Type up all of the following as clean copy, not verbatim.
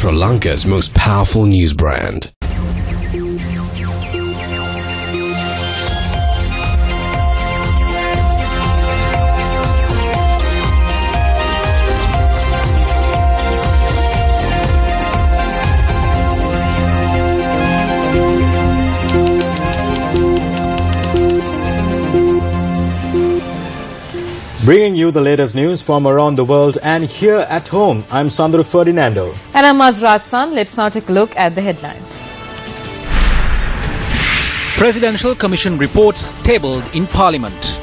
Sri Lanka's most powerful news brand. Bringing you the latest news from around the world and here at home, I'm Sandro Ferdinando. And I'm Azra San. Let's now take a look at the headlines. Presidential Commission reports tabled in Parliament.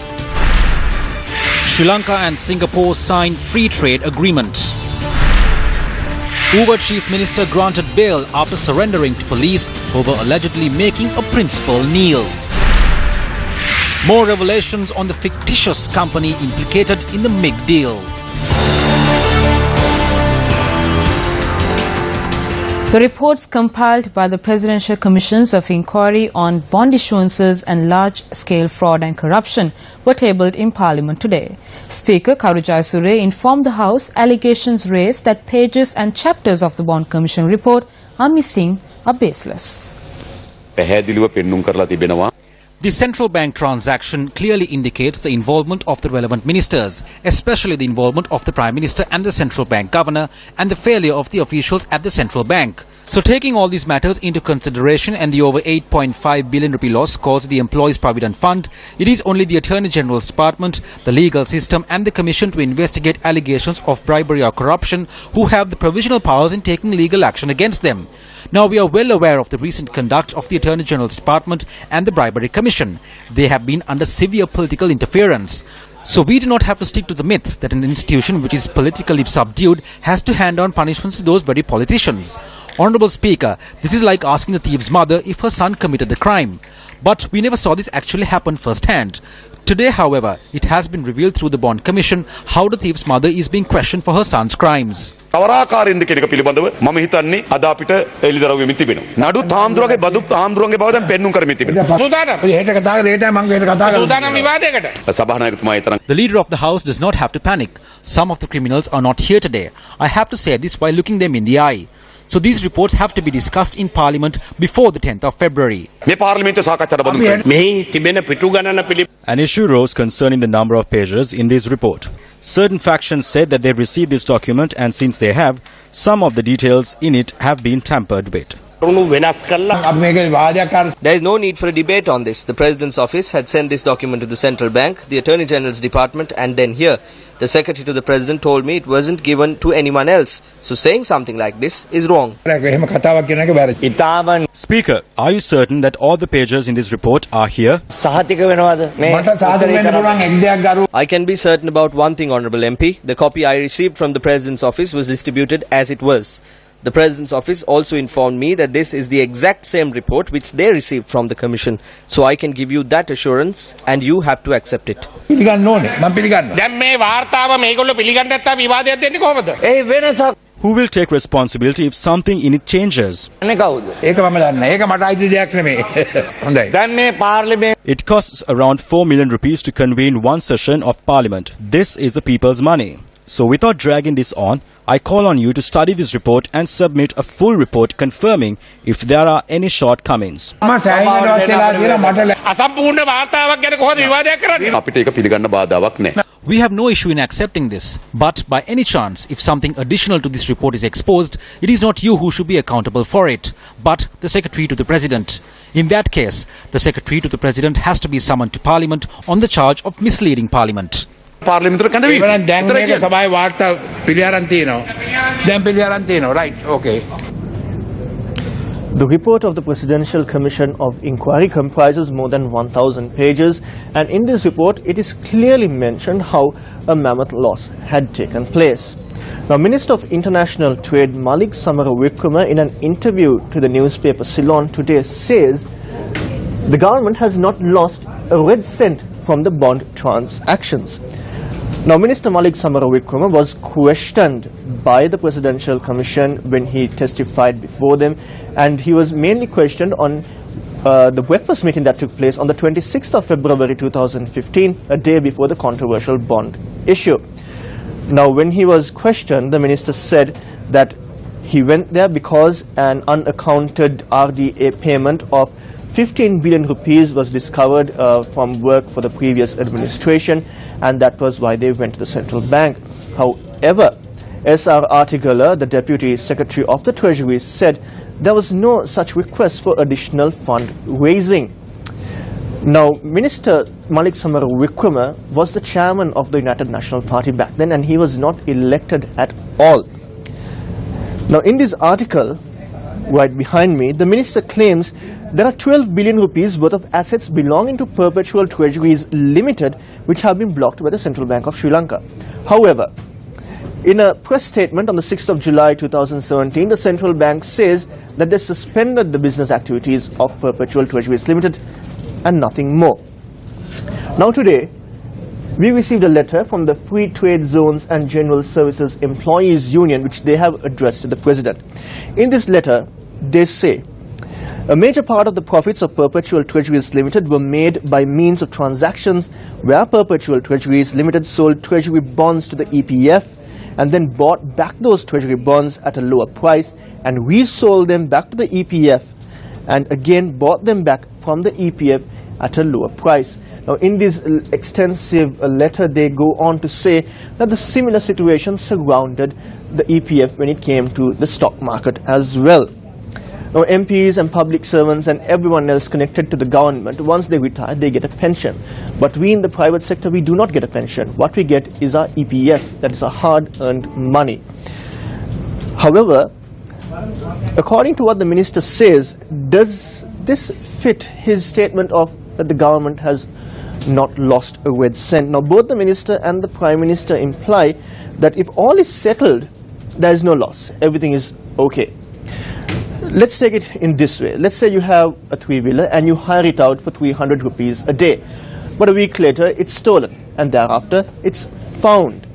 Sri Lanka and Singapore sign free trade agreement. Uber Chief Minister granted bail after surrendering to police over allegedly making a principal kneel. More revelations on the fictitious company implicated in the MIG deal. The reports compiled by the Presidential Commissions of Inquiry on Bond Issuances and Large-Scale Fraud and Corruption were tabled in Parliament today. Speaker Karu Jayasuriya informed the House allegations raised that pages and chapters of the Bond Commission report are missing are baseless. The central bank transaction clearly indicates the involvement of the relevant ministers, especially the involvement of the Prime Minister and the central bank governor, and the failure of the officials at the central bank. So taking all these matters into consideration and the over 8.5 billion rupee loss caused the Employees Provident Fund, it is only the Attorney General's Department, the legal system and the Commission to investigate allegations of bribery or corruption who have the provisional powers in taking legal action against them. Now, we are well aware of the recent conduct of the Attorney General's Department and the Bribery Commission. They have been under severe political interference. So we do not have to stick to the myth that an institution which is politically subdued has to hand down punishments to those very politicians. Honourable Speaker, this is like asking the thief's mother if her son committed a crime. But we never saw this actually happen firsthand. Today, however, it has been revealed through the Bond Commission how the thief's mother is being questioned for her son's crimes. The leader of the House does not have to panic. Some of the criminals are not here today. I have to say this while looking them in the eye. So these reports have to be discussed in Parliament before the 10th of February. An issue rose concerning the number of pages in this report. Certain factions said that they received this document, and since they have, some of the details in it have been tampered with. There is no need for a debate on this. The President's office had sent this document to the Central Bank, the Attorney General's Department and then here. The Secretary to the President told me it wasn't given to anyone else. So saying something like this is wrong. Speaker, are you certain that all the pages in this report are here? I can be certain about one thing, Honourable MP. The copy I received from the President's office was distributed as it was. The President's office also informed me that this is the exact same report which they received from the Commission. So I can give you that assurance and you have to accept it. Who will take responsibility if something in it changes? It costs around 4 million rupees to convene one session of Parliament. This is the people's money. So without dragging this on, I call on you to study this report and submit a full report confirming if there are any shortcomings. We have no issue in accepting this, but by any chance, if something additional to this report is exposed, it is not you who should be accountable for it, but the Secretary to the President. In that case, the Secretary to the President has to be summoned to Parliament on the charge of misleading Parliament. Right, okay. The report of the Presidential Commission of Inquiry comprises more than 1,000 pages, and in this report it is clearly mentioned how a mammoth loss had taken place. Now, Minister of International Trade Malik Samarawikrama, in an interview to the newspaper Ceylon today, says the government has not lost a red cent from the bond transactions. Now, Minister Malik Samarawikrama was questioned by the Presidential Commission when he testified before them, and he was mainly questioned on the breakfast meeting that took place on the 26th of February 2015, a day before the controversial bond issue. Now, when he was questioned, the minister said that He went there because an unaccounted RDA payment of 15 billion rupees was discovered from work for the previous administration, and that was why they went to the central bank. However, SR Artigala, the Deputy Secretary of the Treasury, said there was no such request for additional fundraising. Now, Minister Malik Samara Wickrama was the chairman of the United National Party back then, and he was not elected at all. Now, in this article, right behind me, the minister claims there are 12 billion rupees worth of assets belonging to Perpetual Treasuries Limited, which have been blocked by the Central Bank of Sri Lanka. However, in a press statement on the 6th of July 2017, the Central Bank says that they suspended the business activities of Perpetual Treasuries Limited and nothing more. Now today, we received a letter from the Free Trade Zones and General Services Employees Union, which they have addressed to the President. In this letter, they say, a major part of the profits of Perpetual Treasuries Limited were made by means of transactions where Perpetual Treasuries Limited sold treasury bonds to the EPF and then bought back those treasury bonds at a lower price and resold them back to the EPF and again bought them back from the EPF at a lower price. Now, in this extensive letter, they go on to say that the similar situation surrounded the EPF when it came to the stock market as well. Now, MPs and public servants and everyone else connected to the government, once they retire, they get a pension. But we in the private sector, we do not get a pension. What we get is our EPF, that is our hard-earned money. However, according to what the minister says, does this fit his statement of that the government has not lost a red cent? Now, both the minister and the prime minister imply that if all is settled, there is no loss. Everything is okay. Let's take it in this way. Let's say you have a three-wheeler and you hire it out for 300 rupees a day. But a week later, it's stolen, and thereafter, it's found.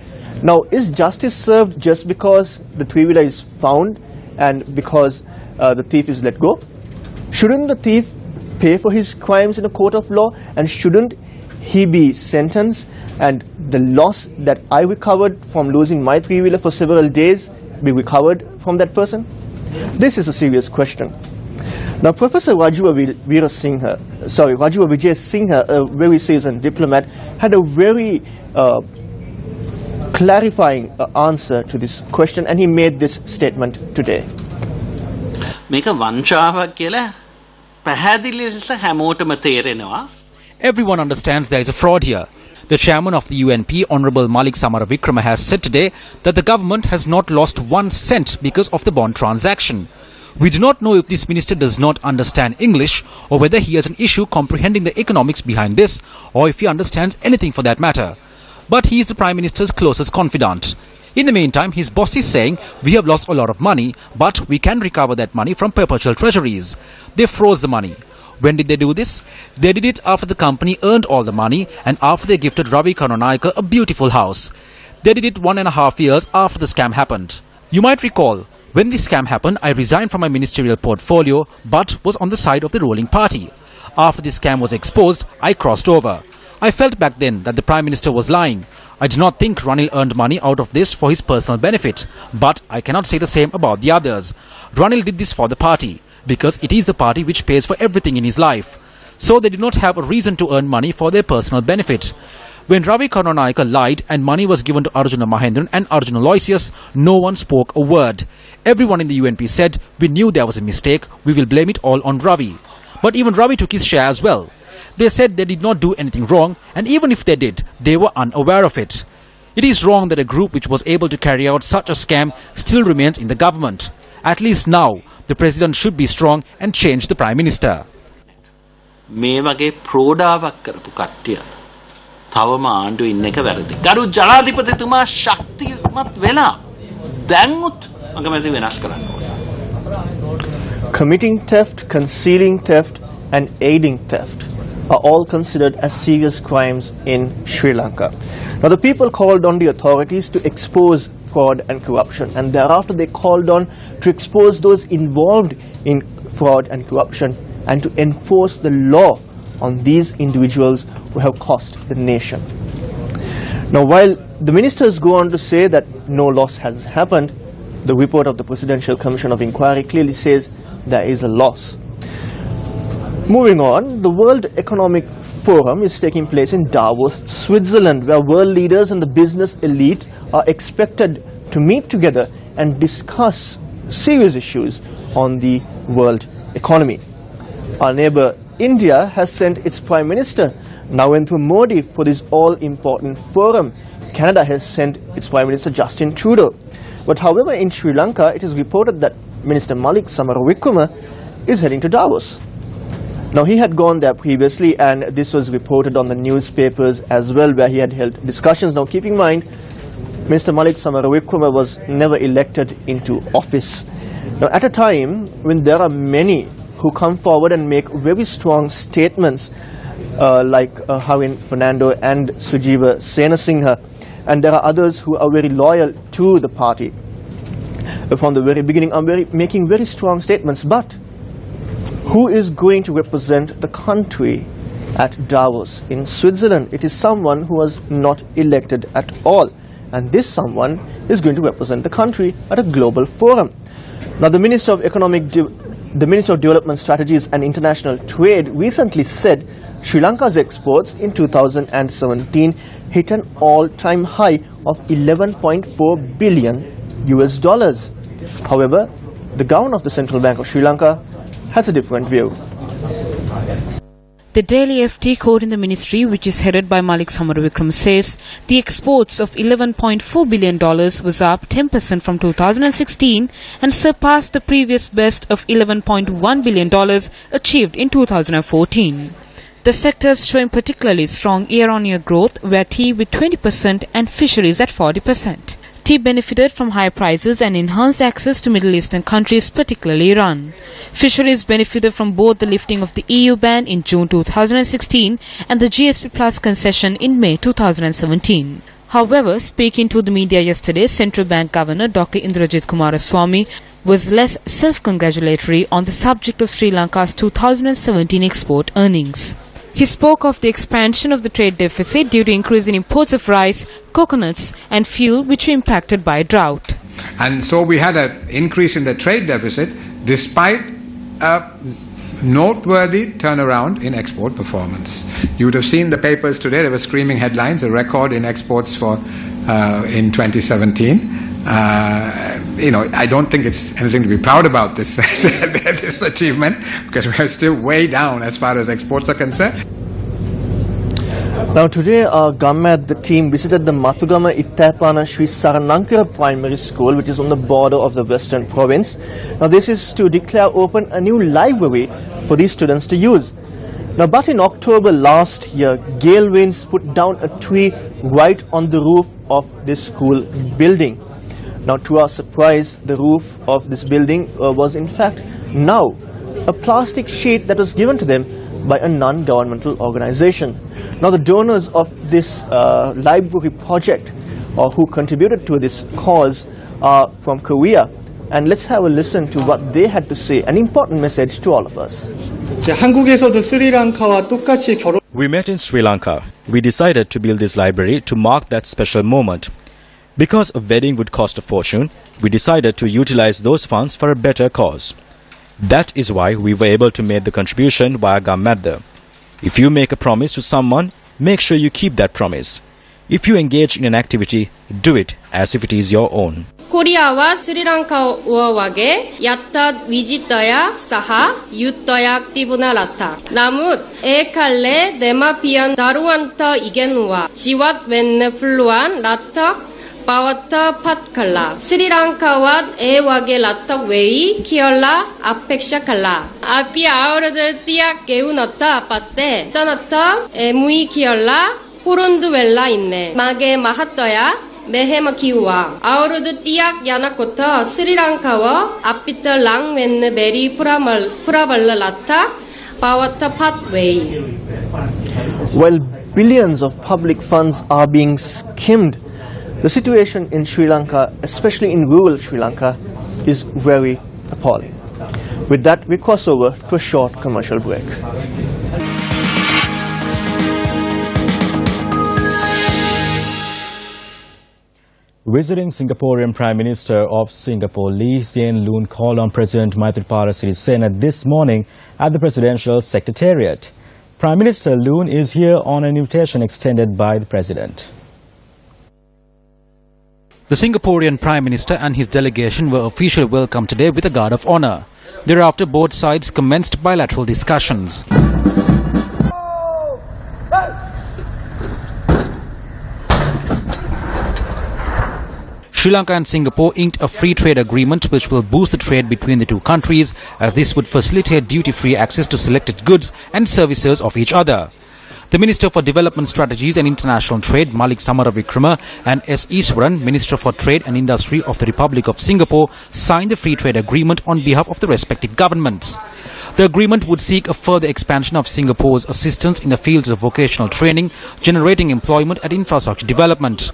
Now, is justice served just because the three-wheeler is found and because the thief is let go? Shouldn't the thief pay for his crimes in a court of law, and shouldn't he be sentenced and the loss that I recovered from losing my three-wheeler for several days be recovered from that person? This is a serious question. Now, Professor Rajuva Vijay Singha, a very seasoned diplomat, had a very clarifying answer to this question, and he made this statement today. Everyone understands there is a fraud here. The chairman of the UNP, Honorable Malik Samara Wickrama, has said today that the government has not lost 1 cent because of the bond transaction. We do not know if this minister does not understand English or whether he has an issue comprehending the economics behind this, or if he understands anything for that matter. But he is the Prime Minister's closest confidant. In the meantime, his boss is saying, we have lost a lot of money, but we can recover that money from Perpetual Treasuries. They froze the money. When did they do this? They did it after the company earned all the money and after they gifted Ravi Karunanayake a beautiful house. They did it 1.5 years after the scam happened. You might recall, when this scam happened, I resigned from my ministerial portfolio but was on the side of the ruling party. After this scam was exposed, I crossed over. I felt back then that the Prime Minister was lying. I do not think Ranil earned money out of this for his personal benefit, but I cannot say the same about the others. Ranil did this for the party, because it is the party which pays for everything in his life. So they did not have a reason to earn money for their personal benefit. When Ravi Karunanayake lied and money was given to Arjuna Mahendran and Arjuna Aloysius, no one spoke a word. Everyone in the UNP said, we knew there was a mistake, we will blame it all on Ravi. But even Ravi took his share as well. They said they did not do anything wrong, and even if they did, they were unaware of it. It is wrong that a group which was able to carry out such a scam still remains in the government. At least now, the President should be strong and change the Prime Minister. මේ වගේ ප්‍රෝඩාවක් කරපු කට්ටිය තවම ආණ්ඩුවේ ඉන්න එක වැරදි. ගරු ජනාධිපතිතුමා ශක්තිමත් වෙලා දැන්මුත් අගමැති වෙනස් කරන්න ඕනේ. Committing theft, concealing theft and aiding theft are all considered as serious crimes in Sri Lanka. Now, the people called on the authorities to expose fraud and corruption, and thereafter they called on to expose those involved in fraud and corruption and to enforce the law on these individuals who have cost the nation. Now, while the ministers go on to say that no loss has happened, the report of the Presidential Commission of Inquiry clearly says there is a loss. Moving on, the World Economic Forum is taking place in Davos, Switzerland, where world leaders and the business elite are expected to meet together and discuss serious issues on the world economy. Our neighbor India has sent its Prime Minister Narendra Modi for this all-important forum. Canada has sent its Prime Minister Justin Trudeau. But however, in Sri Lanka, it is reported that Minister Malik Samarawikrama is heading to Davos. Now, he had gone there previously, and this was reported on the newspapers as well, where he had held discussions. Now, keep in mind, Mr. Malik Samarawikrama was never elected into office. Now, at a time when there are many who come forward and make very strong statements, like Harin Fernando and Sujiva Senasinghe, and there are others who are very loyal to the party from the very beginning, are making very strong statements. But who is going to represent the country at Davos in Switzerland? It is someone who was not elected at all, and this someone is going to represent the country at a global forum. Now, the Minister of Development Strategies and International Trade recently said Sri Lanka's exports in 2017 hit an all-time high of $11.4 billion. However, the governor of the Central Bank of Sri Lanka has a different view. The Daily FT quote in the ministry, which is headed by Malik Samarawikrama, says the exports of $11.4 billion was up 10% from 2016 and surpassed the previous best of $11.1 billion achieved in 2014. The sectors showing particularly strong year-on-year growth were tea with 20% and fisheries at 40%. Tea benefited from high prices and enhanced access to Middle Eastern countries, particularly Iran. Fisheries benefited from both the lifting of the EU ban in June 2016 and the GSP Plus concession in May 2017. However, speaking to the media yesterday, Central Bank Governor Dr. Indrajit Kumaraswamy was less self-congratulatory on the subject of Sri Lanka's 2017 export earnings. He spoke of the expansion of the trade deficit due to increase in imports of rice, coconuts and fuel, which were impacted by drought. And so we had an increase in the trade deficit despite a noteworthy turnaround in export performance. You would have seen the papers today, they were screaming headlines, a record in exports for in 2017. I don't think it's anything to be proud about, this this achievement, because we're still way down as far as exports are concerned. Now today, Gamad, the team visited the Mathugama Ittapana Sri Saranankara Primary School, which is on the border of the Western Province. Now this is to declare open a new library for these students to use. Now, but in October last year, gale winds put down a tree right on the roof of this school building. Now, to our surprise, the roof of this building was in fact now a plastic sheet that was given to them by a non-governmental organization. Now, the donors of this library project, or who contributed to this cause, are from Korea. And let's have a listen to what they had to say, an important message to all of us. We met in Sri Lanka. We decided to build this library to mark that special moment. Because a wedding would cost a fortune, we decided to utilize those funds for a better cause. That is why we were able to make the contribution via Gammadda. If you make a promise to someone, make sure you keep that promise. If you engage in an activity, do it as if it is your own. 코리아와 스리랑카와에게 야타 위지터야 사하 유터야 액티브나 라타 나뭇 에칼레 데마피안 다루안터 이겐와 지왓 웬네 플루안 라턱 바와터 팟칼라 스리랑카와 에와게 라턱 웨이 키얼라 아펙샤 칼라 아피 아우르드 띠아 게우너타 파세 떠너터 에무이 키얼라 호론두웰라 있네 마게 마하떠야 Mehema kiwa. Aurudu tiak yanakota Sri Lankawa apita lang when beri purabalata pawata pathway. While billions of public funds are being skimmed, the situation in Sri Lanka, especially in rural Sri Lanka, is very appalling. With that, we cross over to a short commercial break. Visiting Singaporean Prime Minister of Singapore Lee Hsien Loong called on President Maithripala Sirisena this morning at the Presidential Secretariat. Prime Minister Loong is here on an invitation extended by the President. The Singaporean Prime Minister and his delegation were officially welcomed today with a guard of honour. Thereafter, both sides commenced bilateral discussions. Sri Lanka and Singapore inked a free trade agreement which will boost the trade between the two countries, as this would facilitate duty-free access to selected goods and services of each other. The Minister for Development Strategies and International Trade, Malik Samaravikrama, and S. Iswaran, Minister for Trade and Industry of the Republic of Singapore, signed the free trade agreement on behalf of the respective governments. The agreement would seek a further expansion of Singapore's assistance in the fields of vocational training, generating employment and infrastructure development.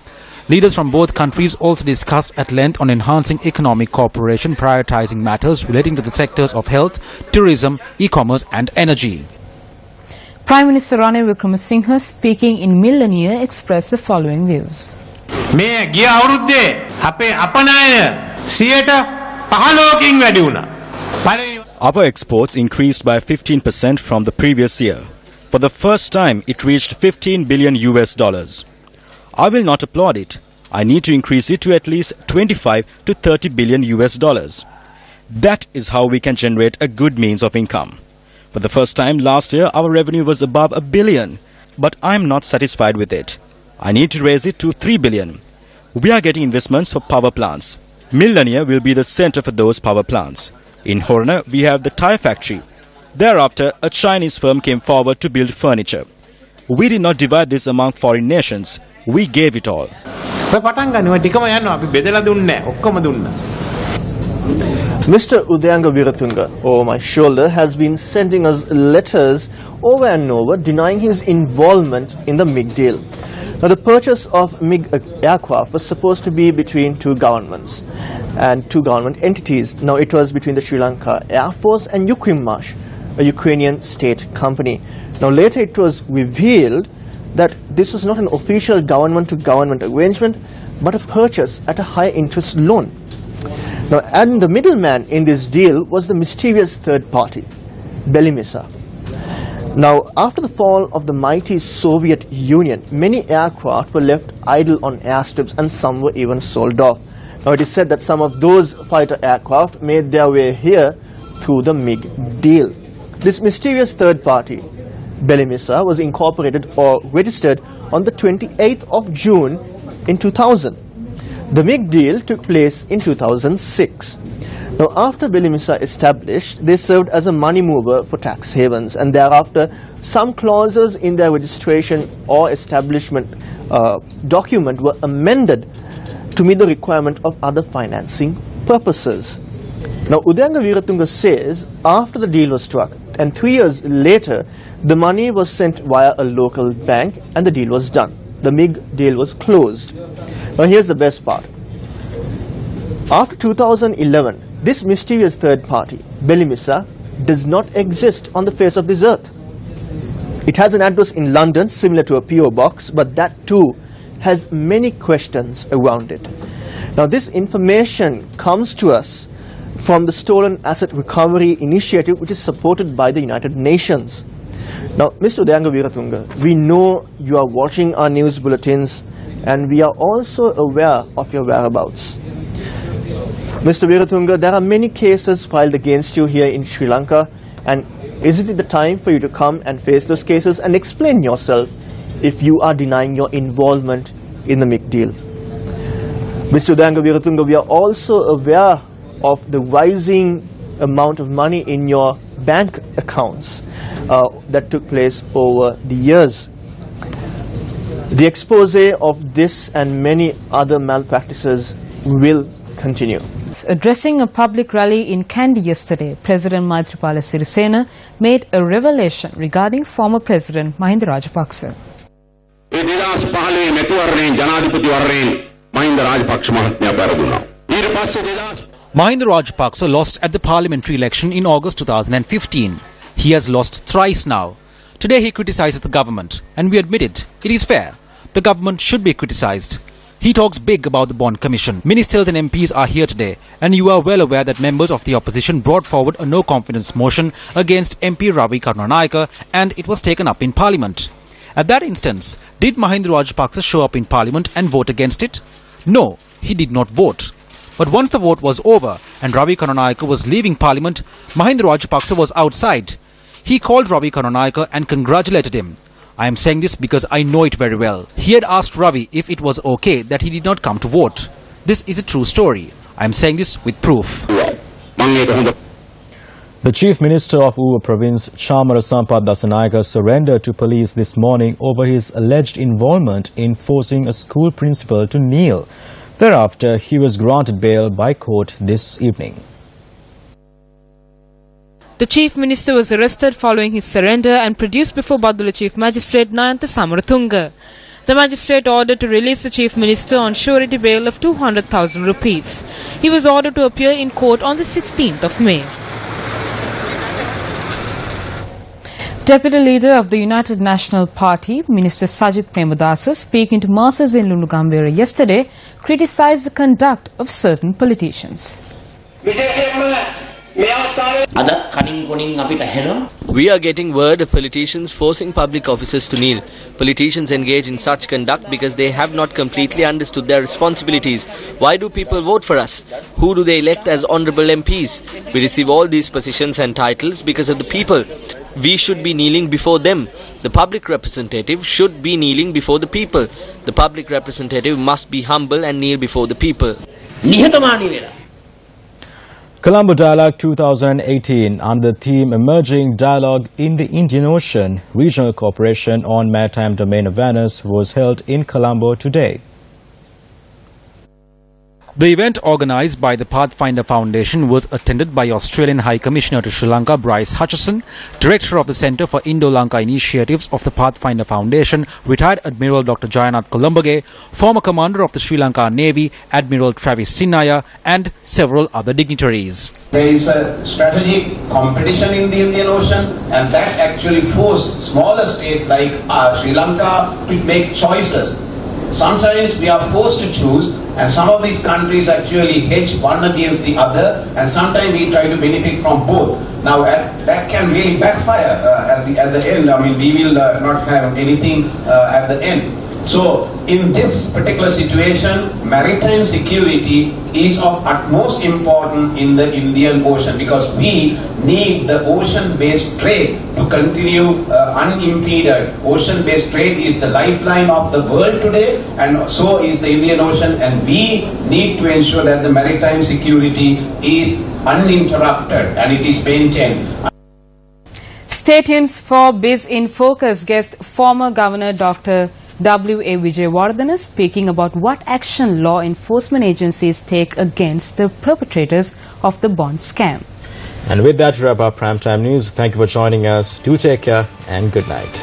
Leaders from both countries also discussed at length on enhancing economic cooperation, prioritizing matters relating to the sectors of health, tourism, e-commerce and energy. Prime Minister Ranil Wickremesinghe, speaking in Millennium, expressed the following views. Our exports increased by 15% from the previous year. For the first time, it reached $15 billion. I will not applaud it. I need to increase it to at least 25 to 30 billion US dollars. That is how we can generate a good means of income. For the first time last year, our revenue was above $1 billion, but I am not satisfied with it. I need to raise it to 3 billion. We are getting investments for power plants. Millennia will be the center for those power plants. In Horner, we have the tire factory. Thereafter, a Chinese firm came forward to build furniture. We did not divide this among foreign nations. We gave it all. Mr. Udayanga Weeratunga, over my shoulder, has been sending us letters over and over denying his involvement in the MiG deal. Now, the purchase of MiG aircraft was supposed to be between two governments and two government entities. Now, it was between the Sri Lanka Air Force and Ukrimmash, a Ukrainian state company. Now, later it was revealed that this was not an official government-to-government arrangement, but a purchase at a high-interest loan. Now, and the middleman in this deal was the mysterious third party, Belimisa. Now, after the fall of the mighty Soviet Union, many aircraft were left idle on airstrips and some were even sold off. Now, it is said that some of those fighter aircraft made their way here through the MiG deal. This mysterious third party, Belimisa, was incorporated or registered on the 28th of June in 2000. The MiG deal took place in 2006. Now, after Belimisa established, they served as a money mover for tax havens, and thereafter some clauses in their registration or establishment document were amended to meet the requirement of other financing purposes. Now, Udayanga Weeratunga says after the deal was struck and 3 years later, the money was sent via a local bank and the deal was done. The MiG deal was closed. Now, here's the best part. After 2011, this mysterious third party, Belimisa, does not exist on the face of this earth. It has an address in London similar to a PO box, but that too has many questions around it. Now, this information comes to us from the Stolen Asset Recovery Initiative, which is supported by the United Nations. Now, Mr. Udayanga Weeratunga, we know you are watching our news bulletins and we are also aware of your whereabouts. Mr. Weeratunga, there are many cases filed against you here in Sri Lanka, and isn't it the time for you to come and face those cases and explain yourself if you are denying your involvement in the MiG deal? Mr. Udayanga Weeratunga, we are also aware of the rising amount of money in your bank accounts that took place over the years. The expose of this and many other malpractices will continue. Addressing a public rally in Kandy yesterday, President Maithripala Sirisena made a revelation regarding former President Mahinda Rajapaksa. Mahinda Rajapaksa lost at the parliamentary election in August 2015. He has lost thrice now. Today he criticizes the government, and we admit it. It is fair. The government should be criticized. He talks big about the Bond Commission. Ministers and MPs are here today, and you are well aware that members of the opposition brought forward a no-confidence motion against MP Ravi Karunanayake, and it was taken up in Parliament. At that instance, did Mahinda Rajapaksa show up in Parliament and vote against it? No, he did not vote. But once the vote was over and Ravi Karunanayake was leaving Parliament, Mahinda Rajapaksa was outside. He called Ravi Karunanayake and congratulated him. I am saying this because I know it very well. He had asked Ravi if it was okay that he did not come to vote. This is a true story. I am saying this with proof. The Chief Minister of Uva Province, Chamara Sampath Dasanayake, surrendered to police this morning over his alleged involvement in forcing a school principal to kneel. Thereafter, he was granted bail by court this evening. The Chief Minister was arrested following his surrender and produced before Badula Chief Magistrate Nayantha Samaratunga. The magistrate ordered to release the Chief Minister on surety bail of 200,000 rupees. He was ordered to appear in court on the 16th of May. Deputy Leader of the United National Party, Minister Sajith Premadasa, speaking to masses in Lunugambera yesterday, criticised the conduct of certain politicians. We are getting word of politicians forcing public officers to kneel. Politicians engage in such conduct because they have not completely understood their responsibilities. Why do people vote for us? Who do they elect as honourable MPs? We receive all these positions and titles because of the people. We should be kneeling before them. The public representative should be kneeling before the people. The public representative must be humble and kneel before the people. Colombo Dialogue 2018 under the theme Emerging Dialogue in the Indian Ocean, Regional Cooperation on Maritime Domain Awareness was held in Colombo today. The event organised by the Pathfinder Foundation was attended by Australian High Commissioner to Sri Lanka Bryce Hutchison, Director of the Centre for Indo-Lanka Initiatives of the Pathfinder Foundation, Retired Admiral Dr. Jayanath Columbage, former Commander of the Sri Lanka Navy, Admiral Travis Sinnaya, and several other dignitaries. There is a strategic competition in the Indian Ocean, and that actually forced smaller states like Sri Lanka to make choices. Sometimes we are forced to choose, and some of these countries actually hedge one against the other, and sometimes we try to benefit from both. Now that can really backfire at the end. I mean, we will not have anything at the end. So in this particular situation, maritime security is of utmost importance in the Indian Ocean, because we need the ocean-based trade to continue unimpeded. Ocean-based trade is the lifeline of the world today, and so is the Indian Ocean, and we need to ensure that the maritime security is uninterrupted and it is maintained. Stay tuned for Biz in Focus. Guest former Governor Dr. W.A. Vijayawardena speaking about what action law enforcement agencies take against the perpetrators of the bond scam. And with that, we wrap up Primetime News. Thank you for joining us. Do take care and good night.